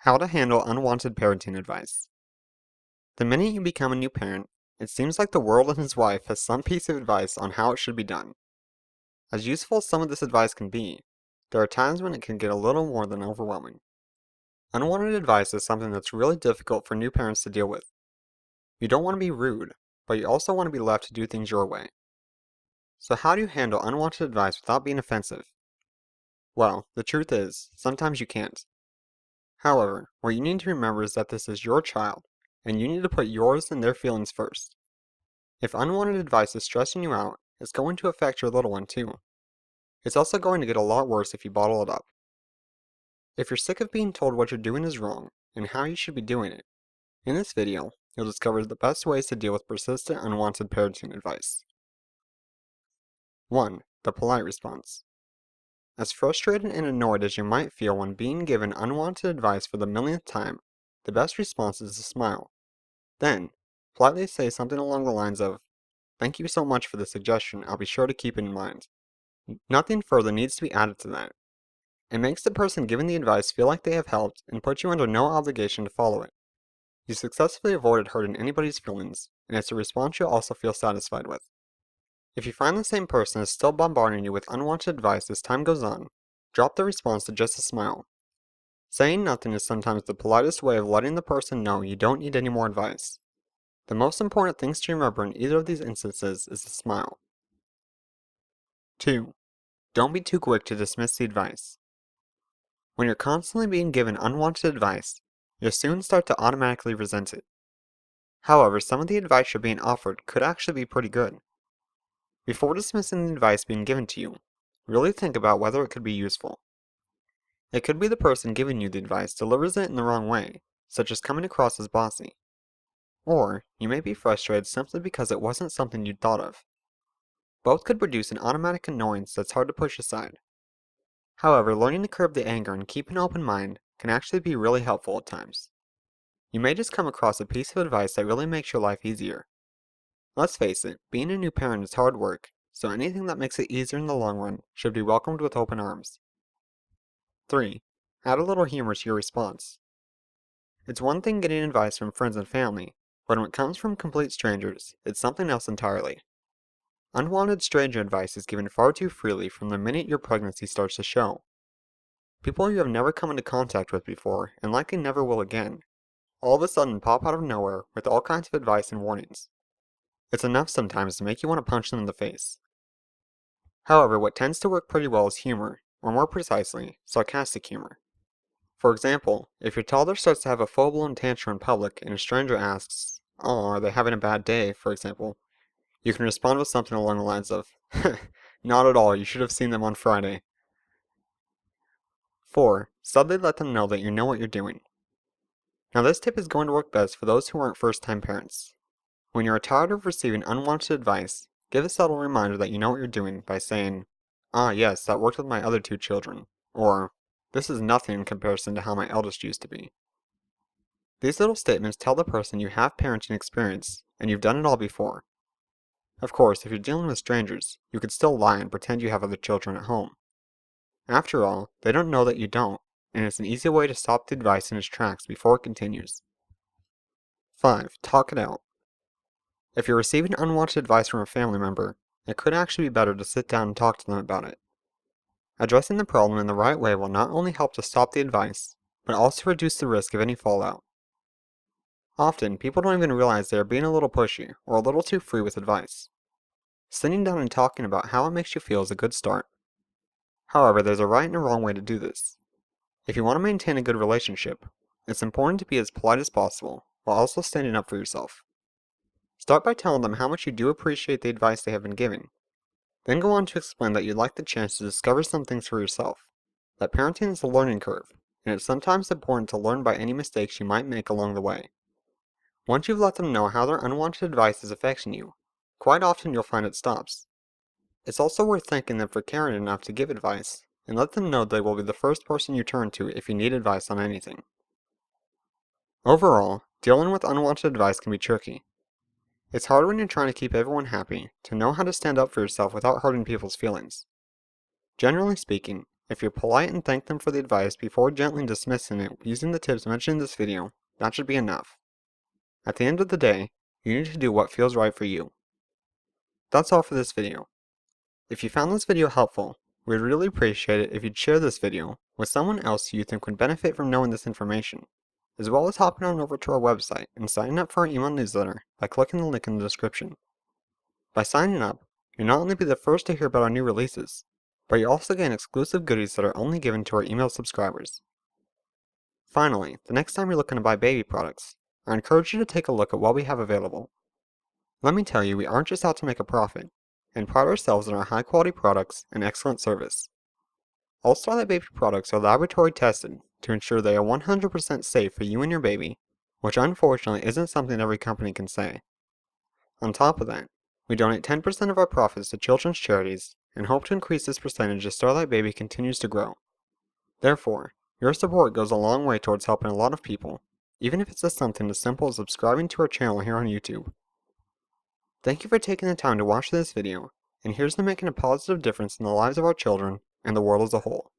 How to handle unwanted parenting advice. The minute you become a new parent, it seems like the world and his wife has some piece of advice on how it should be done. As useful as some of this advice can be, there are times when it can get a little more than overwhelming. Unwanted advice is something that's really difficult for new parents to deal with. You don't want to be rude, but you also want to be left to do things your way. So how do you handle unwanted advice without being offensive? Well, the truth is, sometimes you can't. However, what you need to remember is that this is your child, and you need to put yours and their feelings first. If unwanted advice is stressing you out, it's going to affect your little one too. It's also going to get a lot worse if you bottle it up. If you're sick of being told what you're doing is wrong, and how you should be doing it, in this video, you'll discover the best ways to deal with persistent unwanted parenting advice. 1. The polite response. As frustrated and annoyed as you might feel when being given unwanted advice for the millionth time, the best response is to smile. Then, politely say something along the lines of, "Thank you so much for the suggestion, I'll be sure to keep it in mind." Nothing further needs to be added to that. It makes the person giving the advice feel like they have helped and puts you under no obligation to follow it. You successfully avoided hurting anybody's feelings, and it's a response you'll also feel satisfied with. If you find the same person is still bombarding you with unwanted advice as time goes on, drop the response to just a smile. Saying nothing is sometimes the politest way of letting the person know you don't need any more advice. The most important things to remember in either of these instances is the smile. 2. Don't be too quick to dismiss the advice. When you're constantly being given unwanted advice, you'll soon start to automatically resent it. However, some of the advice you're being offered could actually be pretty good. Before dismissing the advice being given to you, really think about whether it could be useful. It could be the person giving you the advice delivers it in the wrong way, such as coming across as bossy. Or, you may be frustrated simply because it wasn't something you'd thought of. Both could produce an automatic annoyance that's hard to push aside. However, learning to curb the anger and keep an open mind can actually be really helpful at times. You may just come across a piece of advice that really makes your life easier. Let's face it, being a new parent is hard work, so anything that makes it easier in the long run should be welcomed with open arms. 3. Add a little humor to your response. It's one thing getting advice from friends and family, but when it comes from complete strangers, it's something else entirely. Unwanted stranger advice is given far too freely from the minute your pregnancy starts to show. People you have never come into contact with before, and likely never will again, all of a sudden pop out of nowhere with all kinds of advice and warnings. It's enough sometimes to make you want to punch them in the face. However, what tends to work pretty well is humor, or more precisely, sarcastic humor. For example, if your toddler starts to have a full-blown tantrum in public and a stranger asks, "Oh, are they having a bad day?" for example, you can respond with something along the lines of, "Not at all, you should have seen them on Friday." 4. Subtly let them know that you know what you're doing. Now this tip is going to work best for those who aren't first-time parents. When you are tired of receiving unwanted advice, give a subtle reminder that you know what you're doing by saying, "Ah yes, that worked with my other two children," or, "This is nothing in comparison to how my eldest used to be." These little statements tell the person you have parenting experience, and you've done it all before. Of course, if you're dealing with strangers, you could still lie and pretend you have other children at home. After all, they don't know that you don't, and it's an easy way to stop the advice in its tracks before it continues. 5. Talk it out. If you're receiving unwanted advice from a family member, it could actually be better to sit down and talk to them about it. Addressing the problem in the right way will not only help to stop the advice, but also reduce the risk of any fallout. Often, people don't even realize they are being a little pushy or a little too free with advice. Sitting down and talking about how it makes you feel is a good start. However, there's a right and a wrong way to do this. If you want to maintain a good relationship, it's important to be as polite as possible, while also standing up for yourself. Start by telling them how much you do appreciate the advice they have been giving. Then go on to explain that you'd like the chance to discover some things for yourself, that parenting is a learning curve, and it's sometimes important to learn by any mistakes you might make along the way. Once you've let them know how their unwanted advice is affecting you, quite often you'll find it stops. It's also worth thanking them for caring enough to give advice, and let them know they will be the first person you turn to if you need advice on anything. Overall, dealing with unwanted advice can be tricky. It's hard when you're trying to keep everyone happy to know how to stand up for yourself without hurting people's feelings. Generally speaking, If you're polite and thank them for the advice before gently dismissing it using the tips mentioned in this video, that should be enough. At the end of the day, you need to do what feels right for you. That's all for this video. If you found this video helpful, we'd really appreciate it if you'd share this video with someone else who you think would benefit from knowing this information, as well as hopping on over to our website and signing up for our email newsletter by clicking the link in the description. By signing up, you'll not only be the first to hear about our new releases, but you also gain exclusive goodies that are only given to our email subscribers. Finally, the next time you're looking to buy baby products, I encourage you to take a look at what we have available. Let me tell you, we aren't just out to make a profit, and pride ourselves on our high-quality products and excellent service. All Starlight Baby products are laboratory tested to ensure they are 100% safe for you and your baby, which unfortunately isn't something every company can say. On top of that, we donate 10% of our profits to children's charities and hope to increase this percentage as Starlight Baby continues to grow. Therefore, your support goes a long way towards helping a lot of people, even if it's just something as simple as subscribing to our channel here on YouTube. Thank you for taking the time to watch this video, and here's to making a positive difference in the lives of our children and the world as a whole.